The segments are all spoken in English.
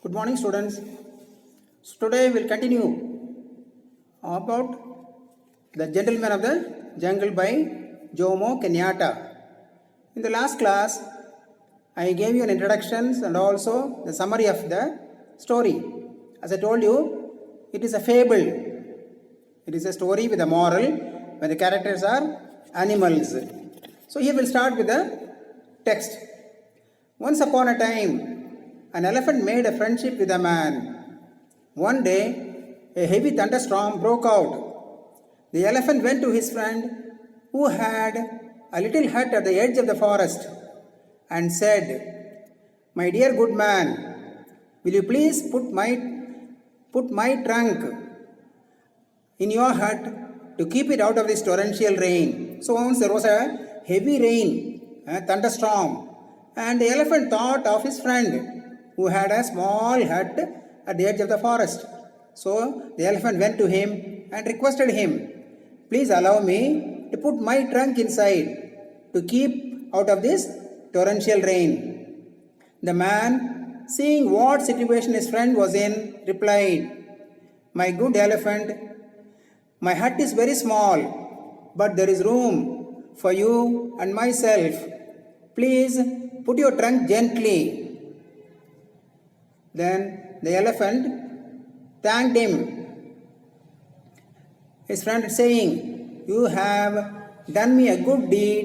Good morning, students. So today we'll continue about The Gentleman of the Jungle by Jomo Kenyatta. In the last class, I gave you an introduction and also the summary of the story. As I told you, it is a fable. It is a story with a moral where the characters are animals. So here we'll start with the text. Once upon a time, an elephant made a friendship with a man. One day, a heavy thunderstorm broke out. The elephant went to his friend, who had a little hut at the edge of the forest, and said, "My dear good man, will you please put my trunk in your hut to keep it out of this torrential rain?" So once there was a heavy rain, a thunderstorm, and the elephant thought of his friend who had a small hut at the edge of the forest. So the elephant went to him and requested him, "Please allow me to put my trunk inside to keep out of this torrential rain." The man, seeing what situation his friend was in, replied, "My good elephant, my hut is very small, but there is room for you and myself. Please put your trunk gently." Then the elephant thanked him, his friend, saying, "You have done me a good deed,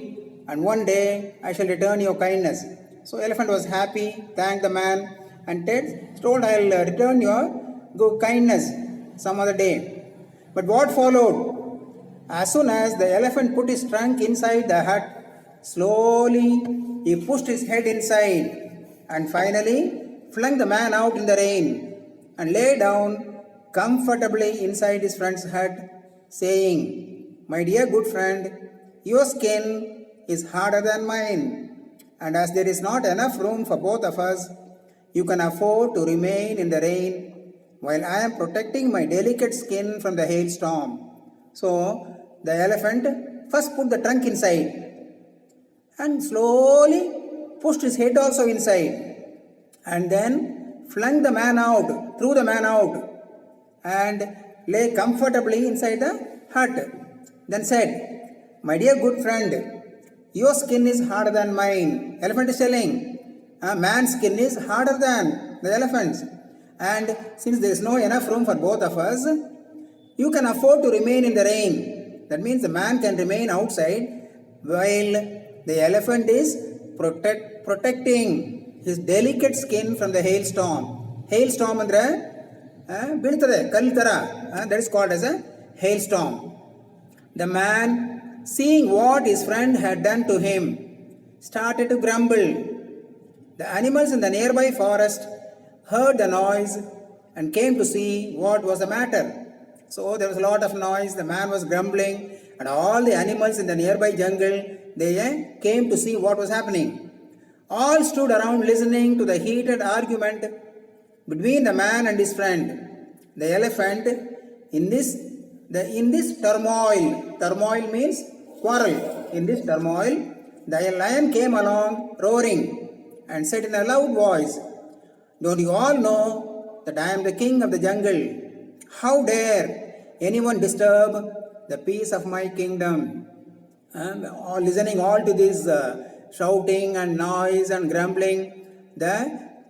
and one day I shall return your kindness." So elephant was happy, thanked the man, and told, "I'll return your good kindness some other day." But what followed? As soon as the elephant put his trunk inside the hut, slowly he pushed his head inside and finally flung the man out in the rain and lay down comfortably inside his friend's hut, saying, "My dear good friend, your skin is harder than mine, and as there is not enough room for both of us, you can afford to remain in the rain while I am protecting my delicate skin from the hailstorm." So the elephant first put the trunk inside and slowly pushed his head also inside, and then flung the man out, threw the man out, and lay comfortably inside the hut. Then said, "My dear good friend, your skin is harder than mine." Elephant is telling, a man's skin is harder than the elephant's, and since there is no enough room for both of us, you can afford to remain in the rain. That means the man can remain outside while the elephant is protecting his delicate skin from the hailstorm. Hailstorm andre ಬೀಳ್ತದೆ ಕಲ್ಲು ತರ, that is called as a hailstorm. The man, seeing what his friend had done to him, started to grumble. The animals in the nearby forest heard the noise and came to see what was the matter. So there was a lot of noise, the man was grumbling, and all the animals in the nearby jungle, they came to see what was happening. All stood around listening to the heated argument between the man and his friend. The elephant, in this turmoil means quarrel. In this turmoil, the lion came along roaring and said in a loud voice, "Don't you all know that I am the king of the jungle? How dare anyone disturb the peace of my kingdom?" All listening all to this shouting and noise and grumbling, the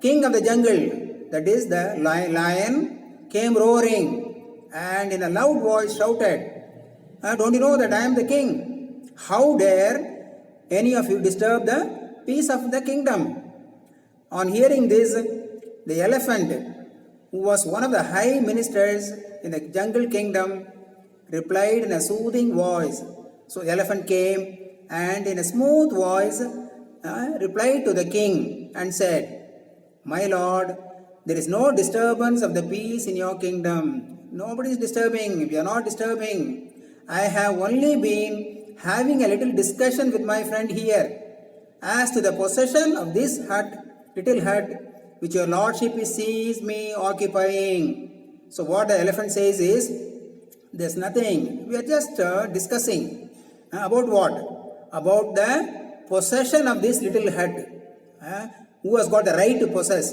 king of the jungle, that is the lion, came roaring and in a loud voice shouted, "Don't you know that I am the king? How dare any of you disturb the peace of the kingdom?" On hearing this, the elephant, who was one of the high ministers in the jungle kingdom, replied in a soothing voice. So the elephant came and in a smooth voice replied to the king and said, "My lord, there is no disturbance of the peace in your kingdom. Nobody is disturbing. We are not disturbing. I have only been having a little discussion with my friend here as to the possession of this little hut, which your lordship sees me occupying." So what the elephant says is, there's nothing. We are just discussing. About what? About the possession of this little hut. Who has got the right to possess?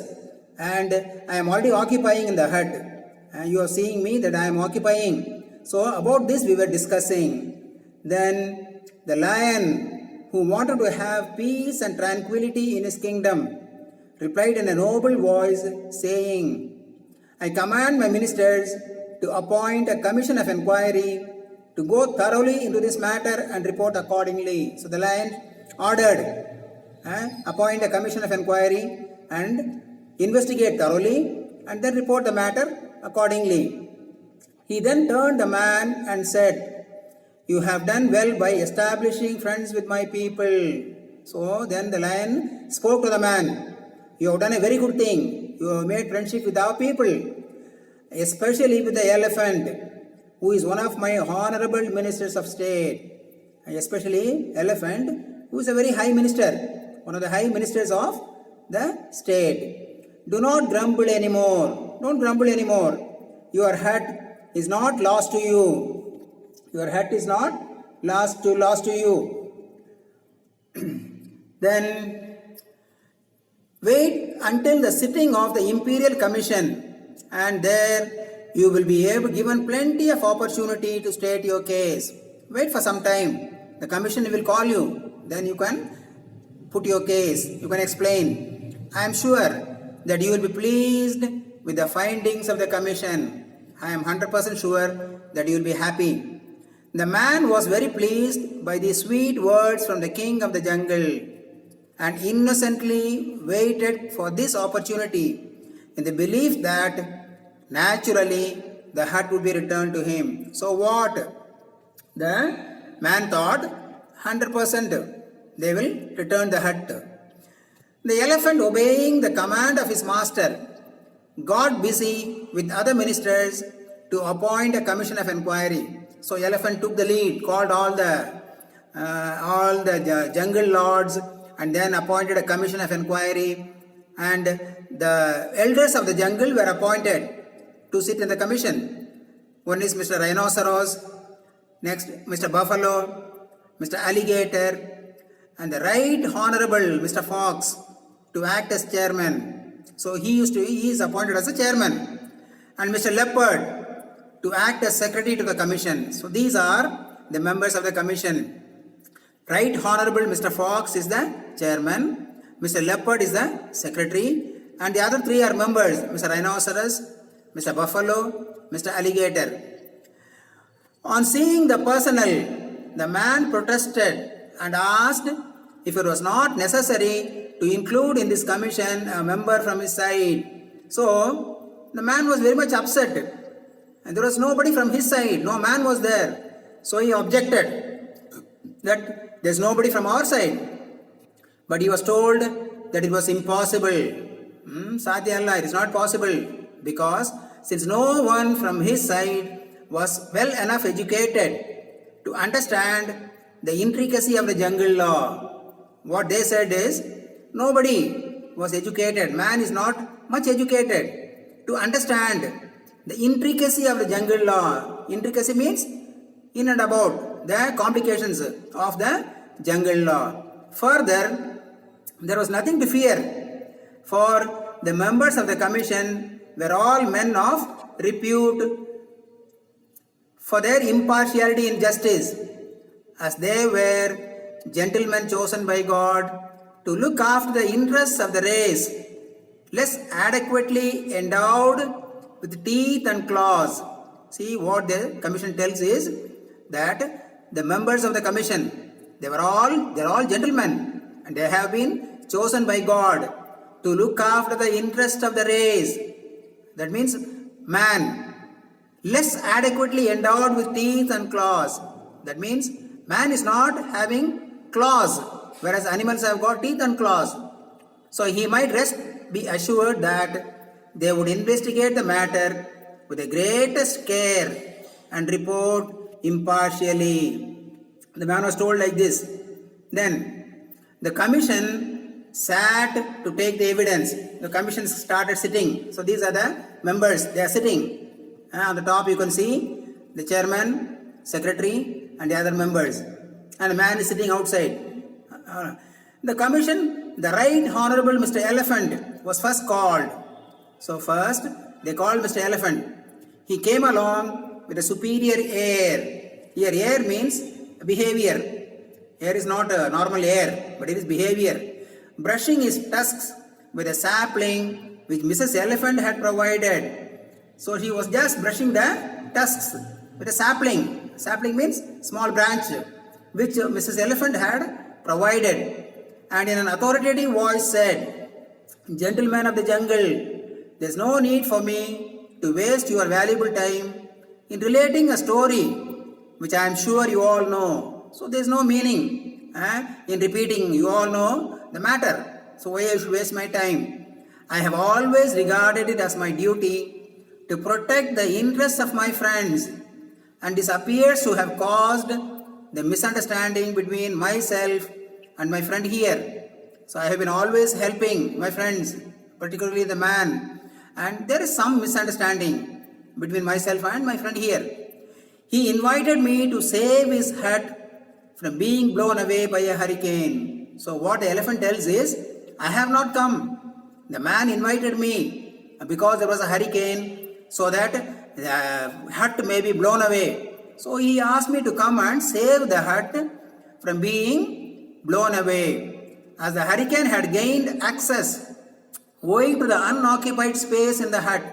and I am already occupying in the hut. You are seeing me that I am occupying. So about this we were discussing. Then the lion, who wanted to have peace and tranquility in his kingdom, replied in a noble voice, saying, I command my ministers to appoint a commission of inquiry to go thoroughly into this matter and report accordingly. So the lion ordered, appoint a commission of inquiry and investigate thoroughly and then report the matter accordingly. He then turned the man and said, you have done well by establishing friends with my people. So then the lion spoke to the man, you have done a very good thing. You have made friendship with our people, especially with the elephant, who is one of my honorable ministers of state. Especially elephant, who is a very high minister, one of the high ministers of the state. Do not grumble anymore. Don't grumble anymore. Your hut is not lost to you. Your hut is not lost to you. Then wait until the sitting of the Imperial Commission, and there you will be given plenty of opportunity to state your case. Wait for some time. The commission will call you. Then you can put your case. You can explain. I am sure that you will be pleased with the findings of the commission. I am 100% sure that you will be happy. The man was very pleased by the sweet words from the king of the jungle and innocently waited for this opportunity in the belief that naturally the hut would be returned to him. So what? The man thought 100% they will return the hut. The elephant, obeying the command of his master, got busy with other ministers to appoint a commission of inquiry. So elephant took the lead, called all the jungle lords, and then appointed a commission of inquiry. And the elders of the jungle were appointed to sit in the commission. One is Mr. Rhinoceros, next Mr. Buffalo, Mr. Alligator, and the Right Honorable Mr. Fox to act as chairman. So he is appointed as a chairman. And Mr. Leopard to act as secretary to the commission. So these are the members of the commission. Right Honorable Mr. Fox is the chairman, Mr. Leopard is the secretary, and the other three are members, Mr. Rhinoceros, Mr. Buffalo, Mr. Alligator. On seeing the personnel, the man protested and asked if it was not necessary to include in this commission a member from his side. So the man was very much upset, and there was nobody from his side, no man was there. So he objected that there's nobody from our side. But he was told that it was impossible. Satya Allah, it is not possible, because since no one from his side was well enough educated to understand the intricacy of the jungle law. What they said is, nobody was educated, man is not much educated to understand the intricacy of the jungle law. Intricacy means in and about the complications of the jungle law. Further, there was nothing to fear, for the members of the commission were all men of repute for their impartiality in justice, as they were gentlemen chosen by God to look after the interests of the race, less adequately endowed with teeth and claws. See, what the commission tells is that the members of the commission, they're all gentlemen, and they have been chosen by God to look after the interest of the race. That means man, less adequately endowed with teeth and claws. That means man is not having claws, whereas animals have got teeth and claws. So he might be assured that they would investigate the matter with the greatest care and report impartially. The man was told like this. Then the commission sat to take the evidence. The commission started sitting. So these are the members. They are sitting. On the top you can see the chairman, secretary, and the other members. And the man is sitting outside. The commission, the Right Honorable Mr. Elephant was first called. So first, they called Mr. Elephant. He came along with a superior air. Here, air means behavior. Air is not a normal air, but it is behavior. Brushing his tusks with a sapling which Mrs. Elephant had provided. So he was just brushing the tusks with a sapling. Sapling means small branch, which Mrs. Elephant had provided. And in an authoritative voice said, "Gentlemen of the jungle, there is no need for me to waste your valuable time in relating a story which I am sure you all know. So there is no meaning in repeating. You all know the matter. So why I should waste my time? I have always regarded it as my duty to protect the interests of my friends, and this appears to have caused the misunderstanding between myself and my friend here. So I have been always helping my friends, particularly the man, and there is some misunderstanding between myself and my friend here. He invited me to save his hut from being blown away by a hurricane." So what the elephant tells is, I have not come. The man invited me because there was a hurricane, so that the hut may be blown away. So he asked me to come and save the hut from being blown away. As the hurricane had gained access owing to the unoccupied space in the hut,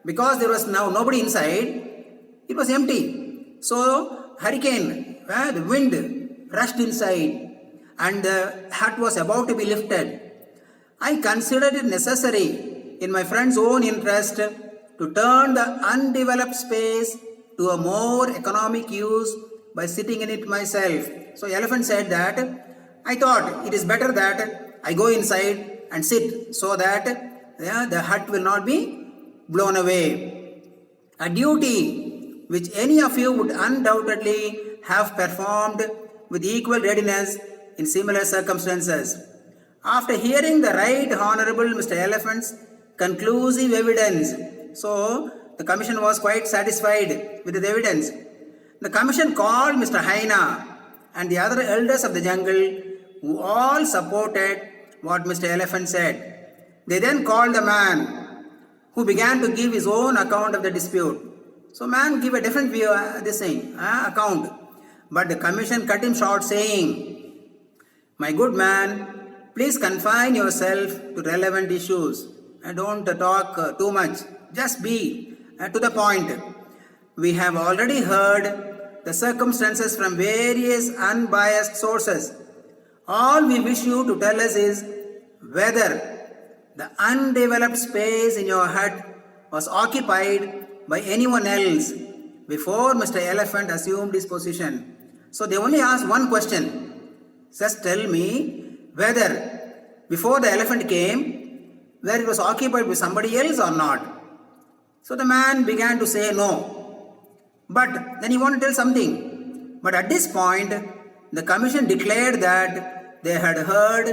because there was now nobody inside, it was empty. So hurricane, the wind rushed inside and the hut was about to be lifted. I considered it necessary in my friend's own interest to turn the undeveloped space to a more economic use by sitting in it myself. So elephant said that, I thought it is better that I go inside and sit so that the hut will not be blown away. A duty which any of you would undoubtedly have performed with equal readiness in similar circumstances. After hearing the Right Honorable Mr. Elephant's conclusive evidence, so the commission was quite satisfied with the evidence. The commission called Mr. Hyena and the other elders of the jungle, who all supported what Mr. Elephant said. They then called the man, who began to give his own account of the dispute. So man gave a different view, account. But the commission cut him short, saying, "My good man, please confine yourself to relevant issues and don't talk too much. Just be to the point. We have already heard the circumstances from various unbiased sources. All we wish you to tell us is whether the undeveloped space in your hut was occupied by anyone else before Mr. Elephant assumed his position." So they only asked one question. Just tell me whether before the elephant came, whether it was occupied by somebody else or not. So the man began to say no. But then he wanted to tell something. But at this point, the commission declared that they had heard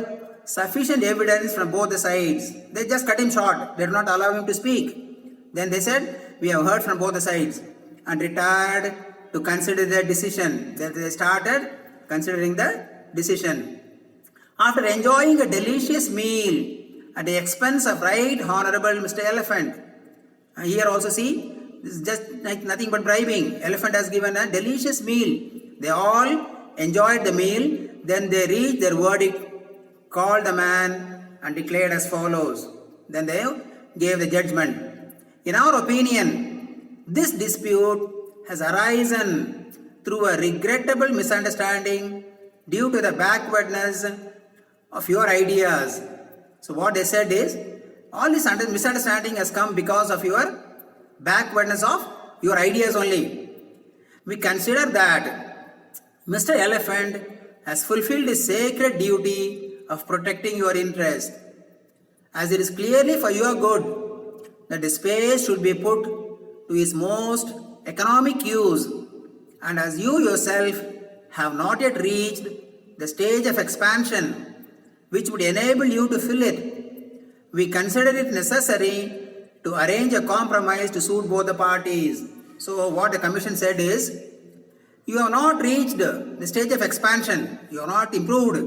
sufficient evidence from both the sides. They just cut him short. They did not allow him to speak. Then they said, "We have heard from both the sides," and retired to consider their decision. Then they started considering the decision. After enjoying a delicious meal at the expense of Right Honorable Mr. Elephant, here also see, this is just like nothing but bribing. Elephant has given a delicious meal. They all enjoyed the meal. Then they reached their verdict, called the man and declared as follows. Then they gave the judgment. In our opinion, this dispute has arisen through a regrettable misunderstanding due to the backwardness of your ideas. So what they said is, all this misunderstanding has come because of your backwardness of your ideas only. We consider that Mr. Elephant has fulfilled his sacred duty of protecting your interest, as it is clearly for your good that the space should be put to its most economic use, and as you yourself have not yet reached the stage of expansion which would enable you to fill it, we consider it necessary to arrange a compromise to suit both the parties. So what the commission said is, you have not reached the stage of expansion, you have not improved,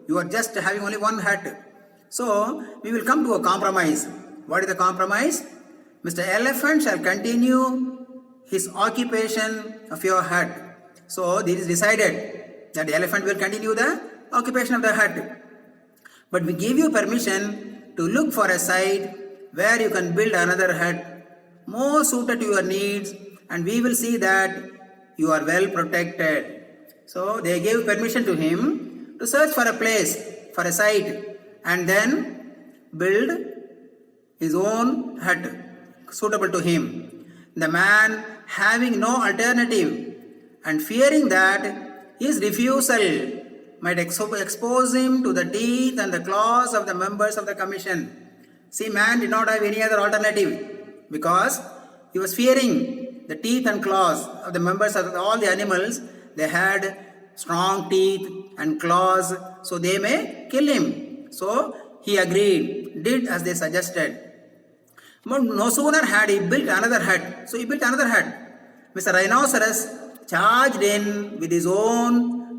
you are just having only one hut. So we will come to a compromise. What is the compromise? Mr. Elephant shall continue his occupation of your hut. So this is decided that the elephant will continue the occupation of the hut. But we give you permission to look for a site where you can build another hut more suited to your needs, and we will see that you are well protected. So they gave permission to him to search for a place, for a site, and then build his own hut suitable to him. The man, having no alternative and fearing that his refusal might expose him to the teeth and the claws of the members of the commission. See, man did not have any other alternative because he was fearing the teeth and claws of the members of all the animals. They had strong teeth and claws, so they may kill him. So he agreed, did as they suggested. But no sooner had he built another hut, so he built another hut. Mr. Rhinoceros charged in with his horn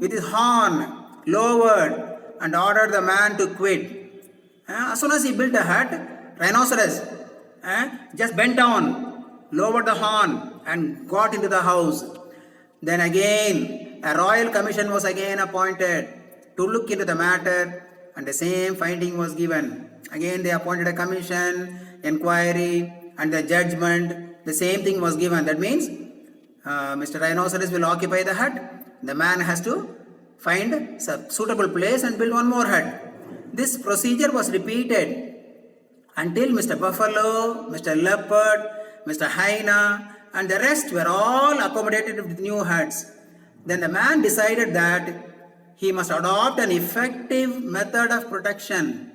lowered and ordered the man to quit. As soon as he built a hut, Rhinoceros just bent down, lowered the horn and got into the house. Then again, a royal commission was again appointed to look into the matter, and the same finding was given. Again they appointed a commission, inquiry, and the judgment. The same thing was given. That means Mr. Rhinoceros will occupy the hut. The man has to find a suitable place and build one more hut. This procedure was repeated until Mr. Buffalo, Mr. Leopard, Mr. Hyena, and the rest were all accommodated with new huts. Then the man decided that he must adopt an effective method of protection,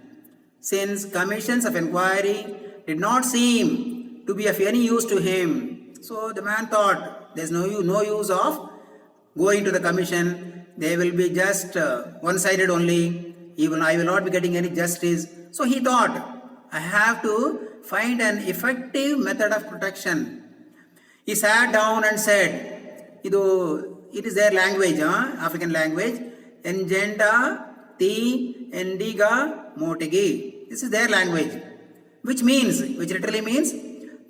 since commissions of inquiry did not seem to be of any use to him. So the man thought, there's no use of going to the commission. They will be just one-sided only. Even I will not be getting any justice. So he thought, I have to find an effective method of protection. He sat down and said, it is their language, African language, Engenda Ti Endiga Motigi. This is their language, which literally means,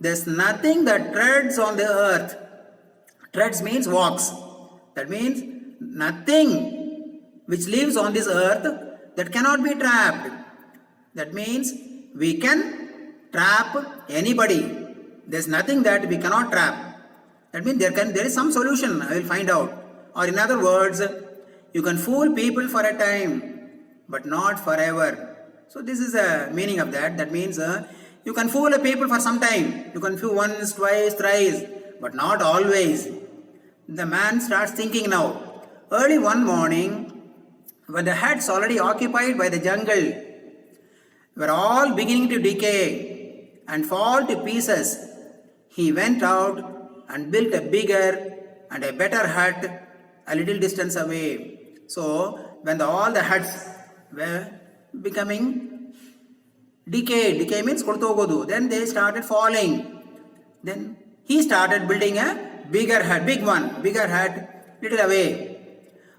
there's nothing that treads on the earth. Treads means walks. That means nothing which lives on this earth that cannot be trapped. That means we can trap anybody. There's nothing that we cannot trap. That means there is some solution. I will find out. Or in other words, you can fool people for a time, but not forever. So this is the meaning of that. That means you can fool a people for some time. You can fool once, twice, thrice, but not always. The man starts thinking now. Early one morning, when the huts already occupied by the jungle were all beginning to decay and fall to pieces, he went out and built a bigger and a better hut a little distance away. So when all the huts were becoming decay means kodtogodu, then they started falling. Then he started building a bigger hut, bigger hut, little away.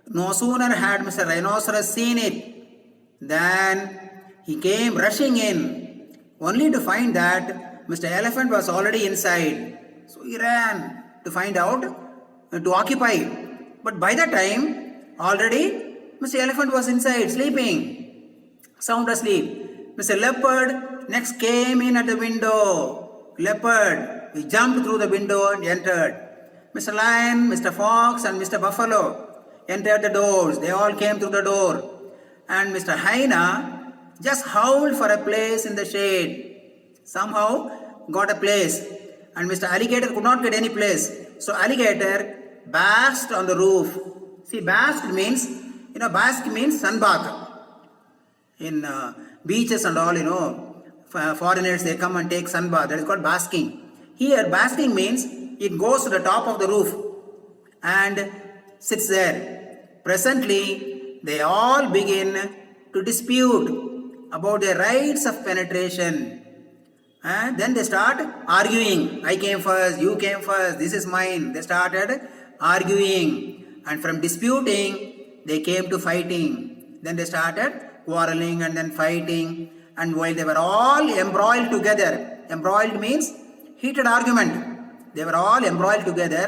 No sooner had Mr. Rhinoceros seen it than he came rushing in, only to find that Mr. Elephant was already inside. So he ran to find out, to occupy. But by that time, already Mr. Elephant was inside, sleeping, sound asleep. Mr. Leopard next came in at the window. Leopard, he jumped through the window and entered. Mr. Lion, Mr. Fox, and Mr. Buffalo entered the doors. They all came through the door. And Mr. Hyena just howled for a place in the shade. Somehow got a place. And Mr. Alligator could not get any place. So Alligator basked on the roof. See, bask means sunbath. In beaches and all, foreigners, they come and take sunbath. That is called basking. Here, basking means it goes to the top of the roof and sits there. Presently, they all begin to dispute about their rights of penetration. And then they start arguing. I came first, you came first, this is mine. They started arguing. And from disputing, they came to fighting. Then they started quarreling and then fighting. And while they were all embroiled together, embroiled means heated argument. They were all embroiled together.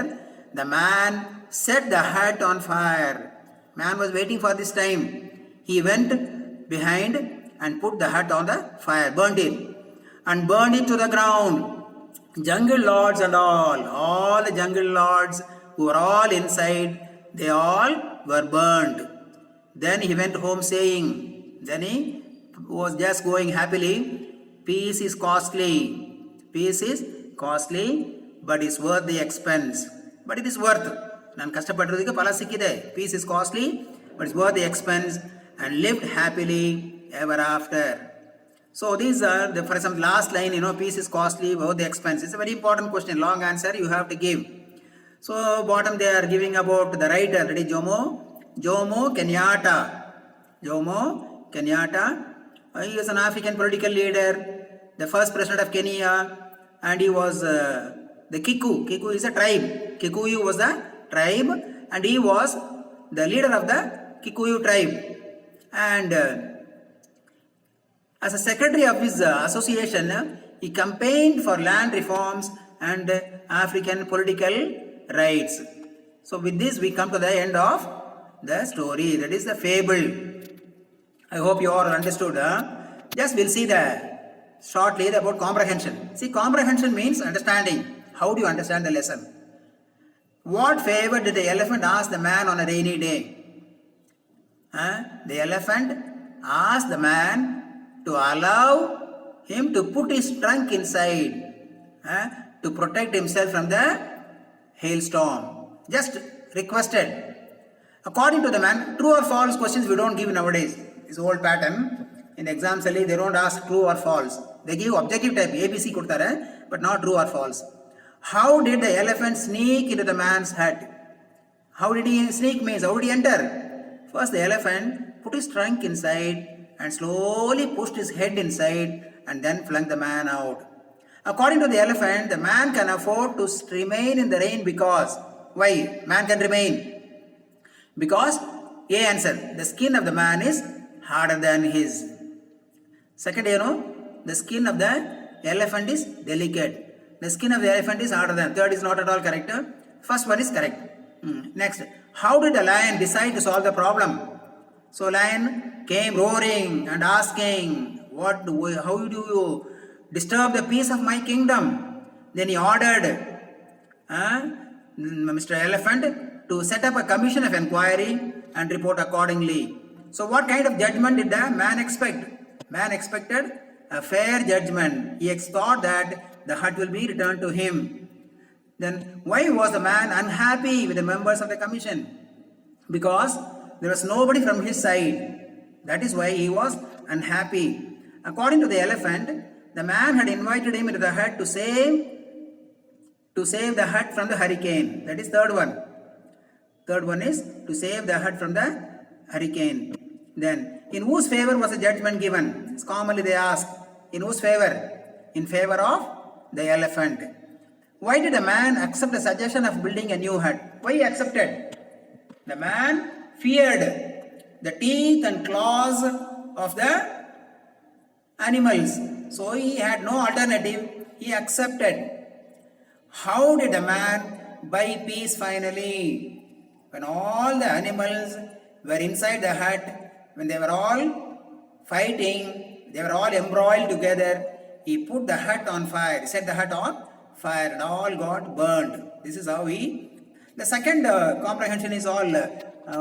The man set the hut on fire. Man was waiting for this time. He went behind and put the hut on the fire, burnt it, and burned it to the ground. Jungle lords and all the jungle lords who were all inside, they all were burned. Then he went home saying, then he was just going happily, peace is costly, but it's worth the expense. But it is worth. ನಾನು ಕಷ್ಟಪಟ್ಟಿರೋದಕ್ಕೆ ಫಲ ಸಿಕ್ಕಿದೆ. Peace is costly, but it's worth the expense, and lived happily ever after. So these are the, for example, last line, peace is costly, worth the expense. It's a very important question. Long answer you have to give. So bottom they are giving about the writer, that is Jomo Kenyatta. He was an African political leader, the first president of Kenya, and he was the Kiku. Kiku is a tribe. Kikuyu was the tribe, and he was the leader of the Kikuyu tribe. And as a secretary of his association, he campaigned for land reforms and African political rights. So with this we come to the end of the story, that is the fable. I hope you all understood. Just we'll see shortly about comprehension. See, comprehension means understanding. How do you understand the lesson? What favor did the elephant ask the man on a rainy day? The elephant asked the man to allow him to put his trunk inside to protect himself from the hailstorm. Just requested. According to the man, true or false questions we don't give nowadays. It's old pattern. In exams they don't ask true or false. They give objective type, ABC kodtare, but not true or false. How did the elephant sneak into the man's hut? How did he sneak means? How did he enter? First the elephant put his trunk inside and slowly pushed his head inside and then flung the man out. According to the elephant, the man can afford to remain in the rain because, why man can remain? Because, A answer, the skin of the man is harder than his. Second, the skin of the elephant is delicate. The skin of the elephant is harder than. Third is not at all correct. First one is correct. Next, how did the lion decide to solve the problem? So lion came roaring and asking, how do you disturb the peace of my kingdom? Then he ordered Mr. Elephant to set up a commission of inquiry and report accordingly. So what kind of judgment did the man expect? Man expected a fair judgment. He thought that the hut will be returned to him. Then why was the man unhappy with the members of the commission? Because there was nobody from his side. That is why he was unhappy. According to the elephant, the man had invited him into the hut to save the hut from the hurricane. That is third one. Third one is to save the hut from the hurricane. Then, in whose favor was the judgment given? It's commonly they ask. In whose favor? In favor of the elephant. Why did the man accept the suggestion of building a new hut? Why he accepted? The man feared the teeth and claws of the animals. So he had no alternative. He accepted. How did the man buy peace finally? When all the animals were inside the hut, when they were all fighting, they were all embroiled together, he put the hut on fire, set the hut on fire, and all got burned. This is how he. The second comprehension is all,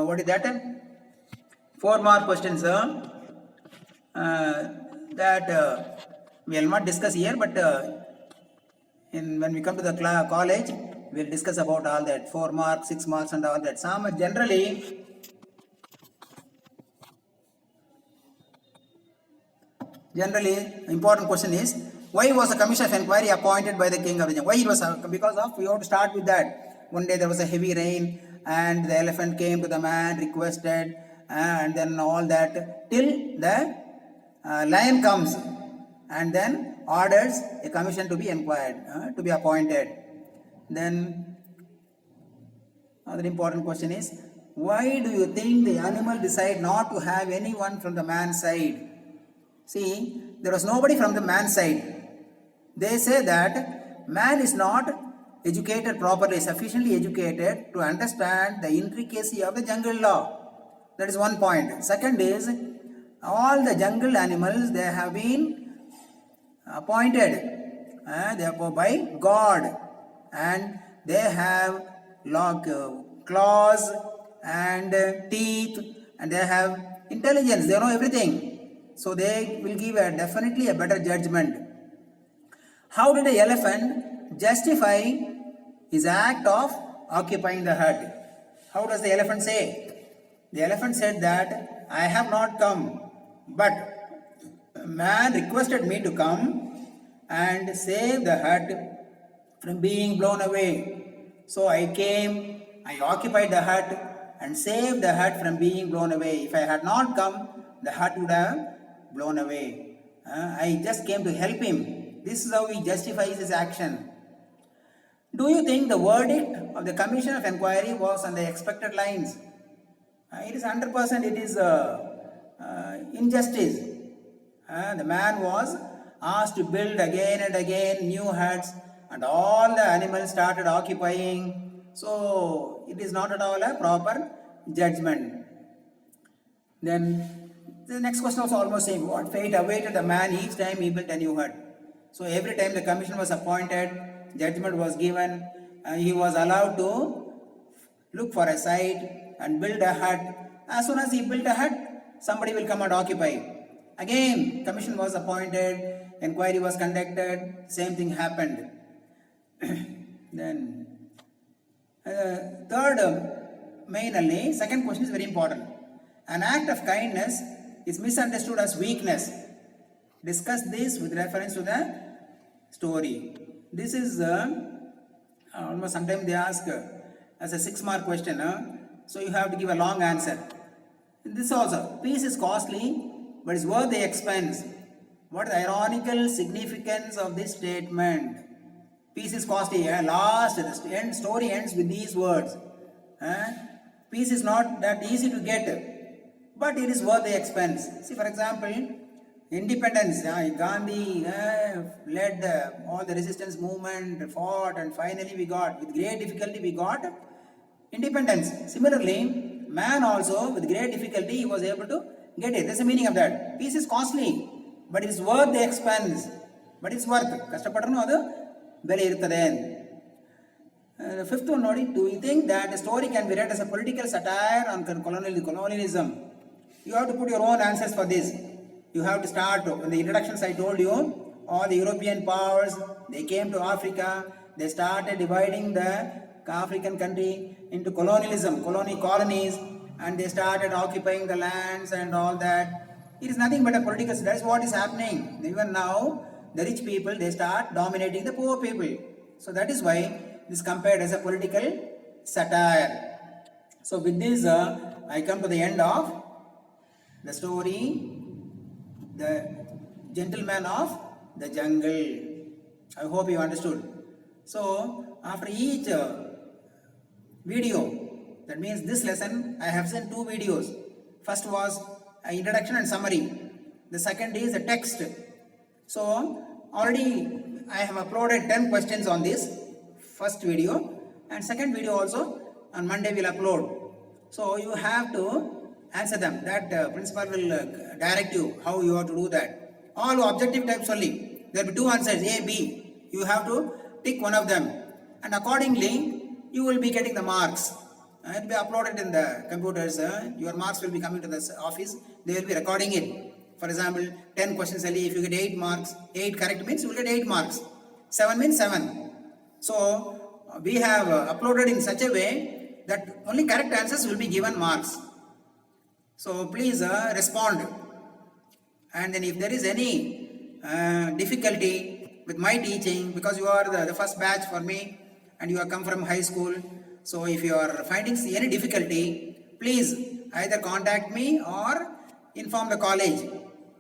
what is that? 4 mark questions that we will not discuss here, but when we come to the college, we will discuss about all that, 4 marks, 6 marks and all that. Some generally, important question is, why was the commission of inquiry appointed by the king of the jungle? Why it was? Because of, we have to start with that. One day there was a heavy rain and the elephant came to the man, requested, and then all that, till the lion comes and then orders a commission to be inquired, to be appointed. Then another important question is, why do you think the animal decide not to have anyone from the man's side? See, there was nobody from the man's side. They say that man is not educated properly, sufficiently educated to understand the intricacy of the jungle law. That is one point. Second is, all the jungle animals, they have been appointed therefore by God, and they have claws and teeth, and they have intelligence, they know everything. So they will give definitely a better judgment. How did the elephant justify his act of occupying the hut? How does the elephant say? The elephant said that I have not come, but man requested me to come and save the hut from being blown away. So I came, I occupied the hut and saved the hut from being blown away. If I had not come, the hut would have blown away. I just came to help him. This is how he justifies his action. Do you think the verdict of the Commission of Inquiry was on the expected lines? It is 100%, it is injustice. The man was asked to build again and again new huts, and all the animals started occupying. So it is not at all a proper judgment. Then the next question was almost same. What fate awaited the man each time he built a new hut? So every time the commission was appointed, judgment was given, he was allowed to look for a site and build a hut. As soon as he built a hut, somebody will come and occupy. Again, commission was appointed, inquiry was conducted, same thing happened. Then, mainly, second question is very important. An act of kindness is misunderstood as weakness. Discuss this with reference to the story. This is almost sometimes they ask as a 6-mark question. So you have to give a long answer. This also, peace is costly, but it's worth the expense. What is the ironical significance of this statement? Peace is costly. Last, the story ends with these words. Peace is not that easy to get, but it is worth the expense. See, for example, independence. Gandhi led all the resistance movement, fought, and finally we got, with great difficulty, we got independence. Similarly, man also, with great difficulty, he was able to get it. That's the meaning of that. Peace is costly, but it's worth the expense. But it's worth. Kashtapadrunu adu bele irtade. The fifth one, do you think that the story can be read as a political satire on colonialism? You have to put your own answers for this. You have to start, in the introductions I told you, all the European powers, they came to Africa, they started dividing the African country into colonialism, colonies, and they started occupying the lands and all that. It is nothing but a political, that is what is happening. Even now, the rich people, they start dominating the poor people. So that is why this is compared as a political satire. So with this, I come to the end of the story, The Gentleman of the Jungle. I hope you understood. So after each video, that means this lesson, I have sent 2 videos. First was an introduction and summary. The second is the text. So already I have uploaded 10 questions on this first video, and second video also on Monday will upload. So you have to answer them. That principal will direct you how you have to do that. All objective types only. There will be 2 answers, A, B. You have to tick one of them, and accordingly you will be getting the marks. It will be uploaded in the computers. Your marks will be coming to the office. They will be recording it. For example, 10 questions only. If you get 8 marks, 8 correct means you will get 8 marks. 7 means 7. So we have uploaded in such a way that only correct answers will be given marks. So please respond. And then if there is any difficulty with my teaching, because you are the first batch for me and you have come from high school, so if you are finding any difficulty, please either contact me or inform the college.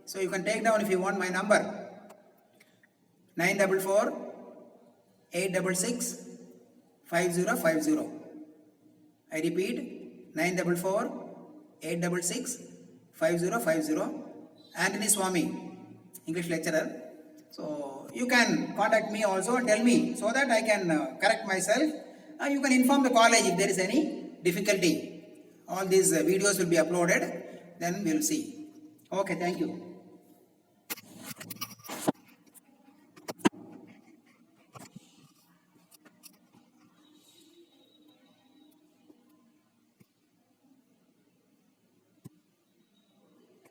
So you can take down if you want my number, 944 866 5050. I repeat, 944 866 5050. Anthony Swami. English lecturer. So you can contact me also and tell me so that I can correct myself. You can inform the college if there is any difficulty. All these videos will be uploaded. Then we will see. Okay, thank you.